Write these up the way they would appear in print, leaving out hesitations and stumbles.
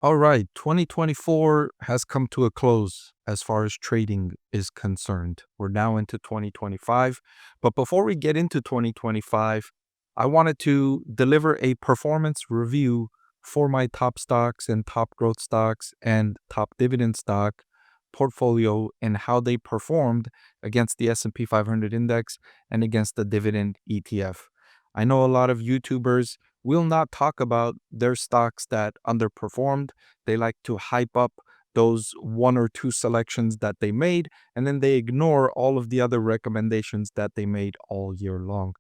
All right, 2024 has come to a close as far as trading is concerned. We're now into 2025. But before we get into 2025, I wanted to deliver a performance review for my top stocks and top growth stocks and top dividend stock portfolio and how they performed against the S&P 500 index and against the dividend ETF. I know a lot of YouTubers will not talk about their stocks that underperformed. They like to hype up those one or two selections that they made, and then they ignore all of the other recommendations that they made all year long.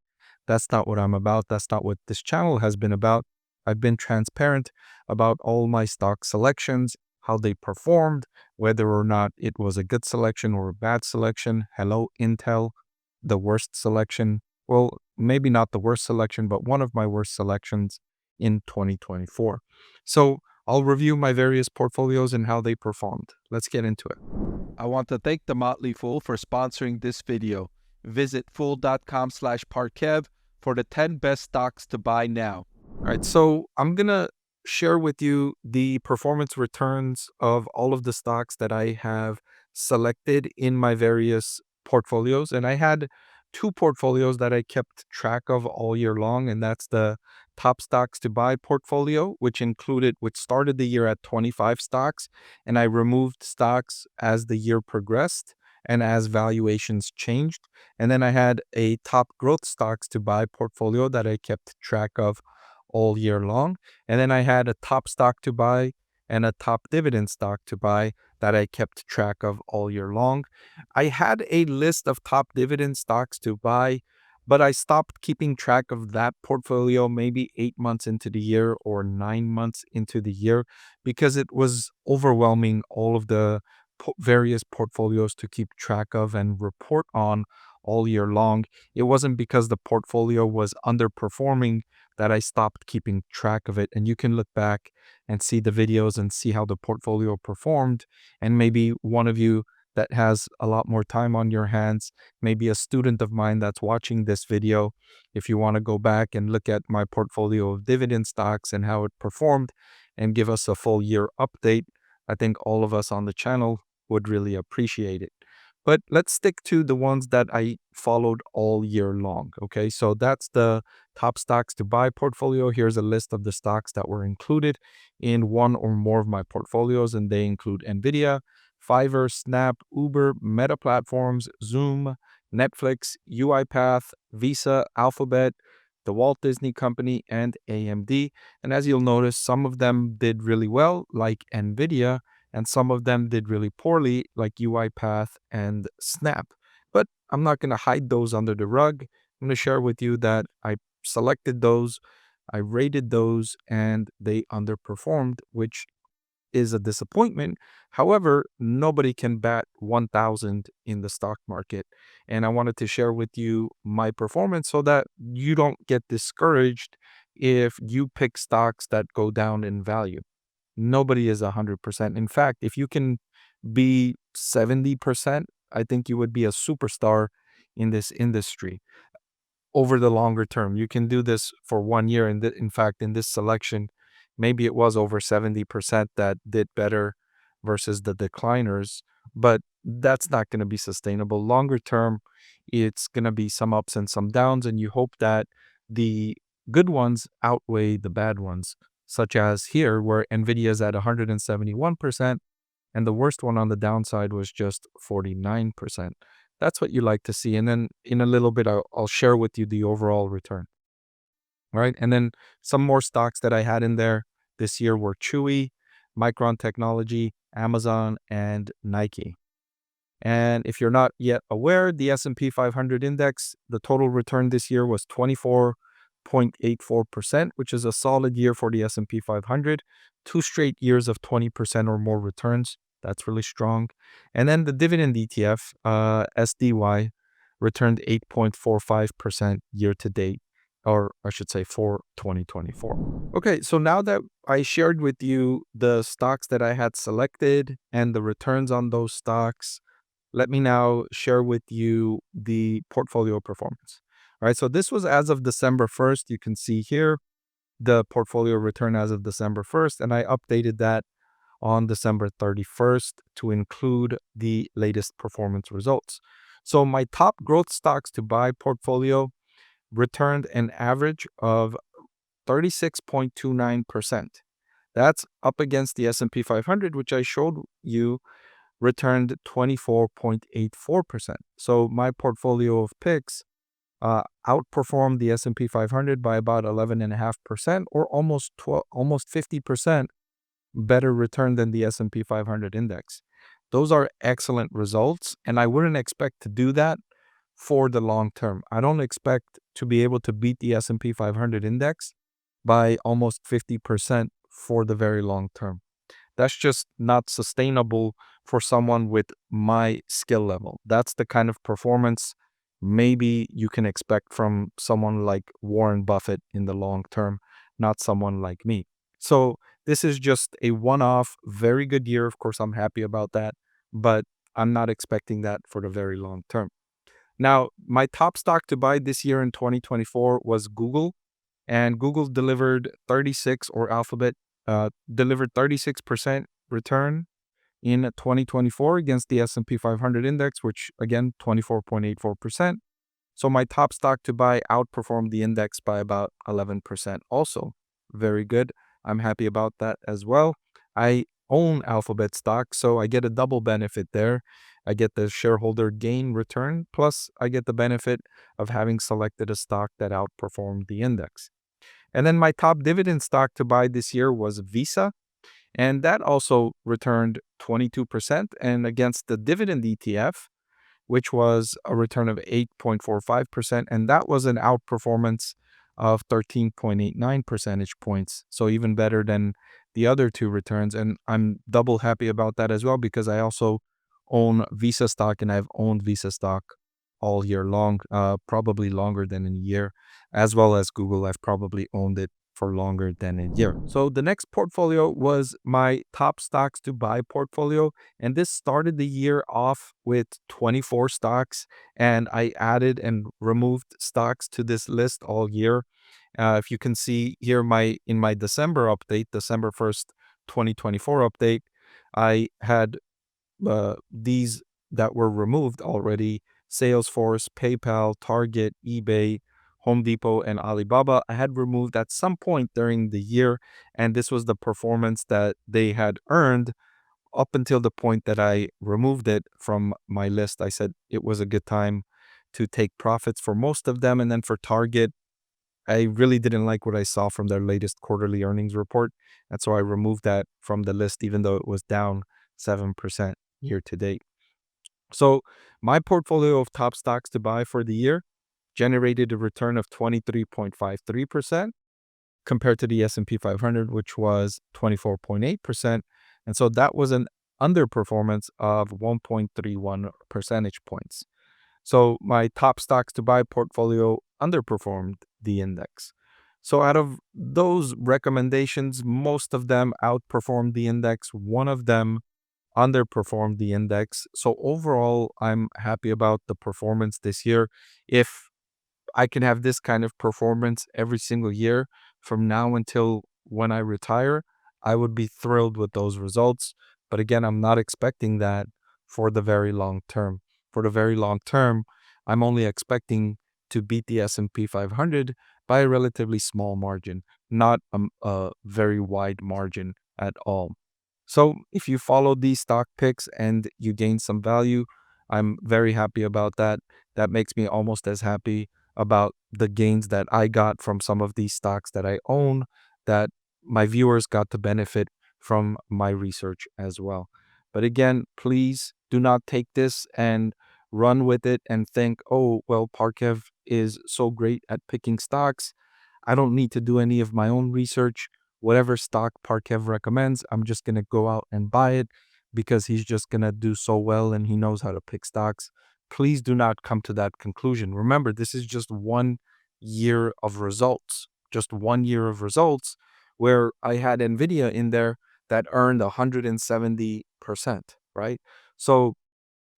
That's not what I'm about. That's not what this channel has been about. I've been transparent about all my stock selections, how they performed, whether or not it was a good selection or a bad selection. Hello, Intel, the worst selection. Well, maybe not the worst selection, but one of my worst selections in 2024. So I'll review my various portfolios and how they performed. Let's get into it. I want to thank the Motley Fool for sponsoring this video. Visit fool.com/parkev for the 10 best stocks to buy now. All right, so I'm going to share with you the performance returns of all of the stocks that I have selected in my various portfolios. And I had two portfolios that I kept track of all year long, and that's the top stocks to buy portfolio, which started the year at 25 stocks, and I removed stocks as the year progressed and as valuations changed. And then I had a top growth stocks to buy portfolio that I kept track of all year long. And then I had a top stock to buy and a top dividend stock to buy that I kept track of all year long. I had a list of top dividend stocks to buy, but I stopped keeping track of that portfolio maybe 8 months into the year or 9 months into the year because it was overwhelming all of the various portfolios to keep track of and report on all year long. It wasn't because the portfolio was underperforming that I stopped keeping track of it. And you can look back and see the videos and see how the portfolio performed. And maybe one of you that has a lot more time on your hands, maybe a student of mine that's watching this video, if you want to go back and look at my portfolio of dividend stocks and how it performed and give us a full year update, I think all of us on the channel would really appreciate it. But let's stick to the ones that I followed all year long. Okay, so that's the top stocks to buy portfolio. Here's a list of the stocks that were included in one or more of my portfolios, and they include NVIDIA, Fiverr, Snap, Uber, Meta Platforms, Zoom, Netflix, UiPath, Visa, Alphabet, the Walt Disney Company, and AMD. And as you'll notice, some of them did really well, like NVIDIA, and some of them did really poorly, like UiPath and Snap. But I'm not going to hide those under the rug. I'm going to share with you that I selected those, I rated those, and they underperformed, which is a disappointment. However, nobody can bat 1,000 in the stock market. And I wanted to share with you my performance so that you don't get discouraged if you pick stocks that go down in value. Nobody is 100%. In fact, if you can be 70%, I think you would be a superstar in this industry over the longer term. You can do this for 1 year. And in fact, in this selection, maybe it was over 70% that did better versus the decliners, but that's not going to be sustainable. Longer term, it's going to be some ups and some downs, and you hope that the good ones outweigh the bad ones, such as here where NVIDIA is at 171%, and the worst one on the downside was just 49%. That's what you like to see. And then in a little bit, I'll share with you the overall return. All right. And then some more stocks that I had in there this year were Chewy, Micron Technology, Amazon, and Nike. And if you're not yet aware, the S&P 500 index, the total return this year was 24.84%, which is a solid year for the S&P 500. 2 straight years of 20% or more returns. That's really strong. And then the dividend ETF, SDY, returned 8.45% year to date, or I should say for 2024. Okay, so now that I shared with you the stocks that I had selected and the returns on those stocks, let me now share with you the portfolio performance. All right, so this was as of December 1st. You can see here the portfolio return as of December 1st, and I updated that on December 31st to include the latest performance results. So my top growth stocks to buy portfolio returned an average of 36.29%. That's up against the S&P 500, which I showed you returned 24.84%. So my portfolio of picks outperformed the S&P 500 by about 11.5%, or almost 50% better return than the S&P 500 index. Those are excellent results, and I wouldn't expect to do that for the long term. I don't expect to be able to beat the S&P 500 index by almost 50% for the very long term. That's just not sustainable for someone with my skill level. That's the kind of performance maybe you can expect from someone like Warren Buffett in the long term, not someone like me. So this is just a one-off, very good year. Of course, I'm happy about that, but I'm not expecting that for the very long term. Now, my top stock to buy this year in 2024 was Google, and Google delivered 36, or Alphabet, delivered 36% return in 2024 against the S&P 500 index, which again, 24.84%. So my top stock to buy outperformed the index by about 11% also. Very good. I'm happy about that as well. I own Alphabet stock, so I get a double benefit there. I get the shareholder gain return, plus I get the benefit of having selected a stock that outperformed the index. And then my top dividend stock to buy this year was Visa, and that also returned 22%, and against the dividend ETF, which was a return of 8.45%, and that was an outperformance of 13.89 percentage points. So even better than the other two returns, and I'm double happy about that as well, because I also own Visa stock, and I've owned Visa stock all year long, probably longer than a year, as well as Google. I've probably owned it for longer than a year. So the next portfolio was my top stocks to buy portfolio, and this started the year off with 24 stocks, and I added and removed stocks to this list all year. If you can see here, in my December update, December 1st, 2024 update, I had these that were removed already: Salesforce, PayPal, Target, eBay, Home Depot, and Alibaba. I had removed at some point during the year, and this was the performance that they had earned up until the point that I removed it from my list. I said it was a good time to take profits for most of them. And then for Target, I really didn't like what I saw from their latest quarterly earnings report. And so I removed that from the list, even though it was down 7% year to date. So my portfolio of top stocks to buy for the year generated a return of 23.53% compared to the S&P 500, which was 24.8%. And so that was an underperformance of 1.31 percentage points. So my top stocks to buy portfolio underperformed the index. So out of those recommendations, most of them outperformed the index. One of them underperformed the index. So overall, I'm happy about the performance this year. If I can have this kind of performance every single year from now until when I retire, I would be thrilled with those results. But again, I'm not expecting that for the very long term. For the very long term, I'm only expecting to beat the S&P 500 by a relatively small margin, not a very wide margin at all. So if you follow these stock picks and you gain some value, I'm very happy about that. That makes me almost as happy about the gains that I got from some of these stocks that I own, that my viewers got to benefit from my research as well. But again, please do not take this and run with it and think, oh, well, Parkev is so great at picking stocks. I don't need to do any of my own research. Whatever stock Parkev recommends, I'm just going to go out and buy it because he's just going to do so well and he knows how to pick stocks. Please do not come to that conclusion. Remember, this is just 1 year of results, just 1 year of results where I had NVDA in there that earned 170%, right? So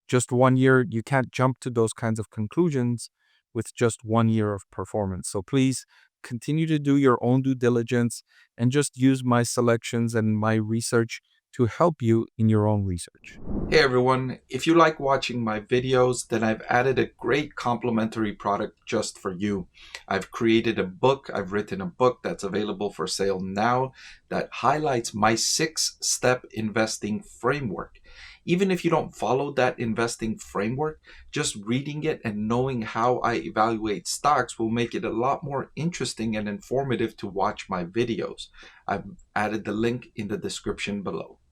just 1 year, you can't jump to those kinds of conclusions with just 1 year of performance. So please continue to do your own due diligence and just use my selections and my research to help you in your own research. Hey everyone, if you like watching my videos, then I've added a great complimentary product just for you. I've written a book that's available for sale now that highlights my 6-step investing framework. Even if you don't follow that investing framework, just reading it and knowing how I evaluate stocks will make it a lot more interesting and informative to watch my videos. I've added the link in the description below.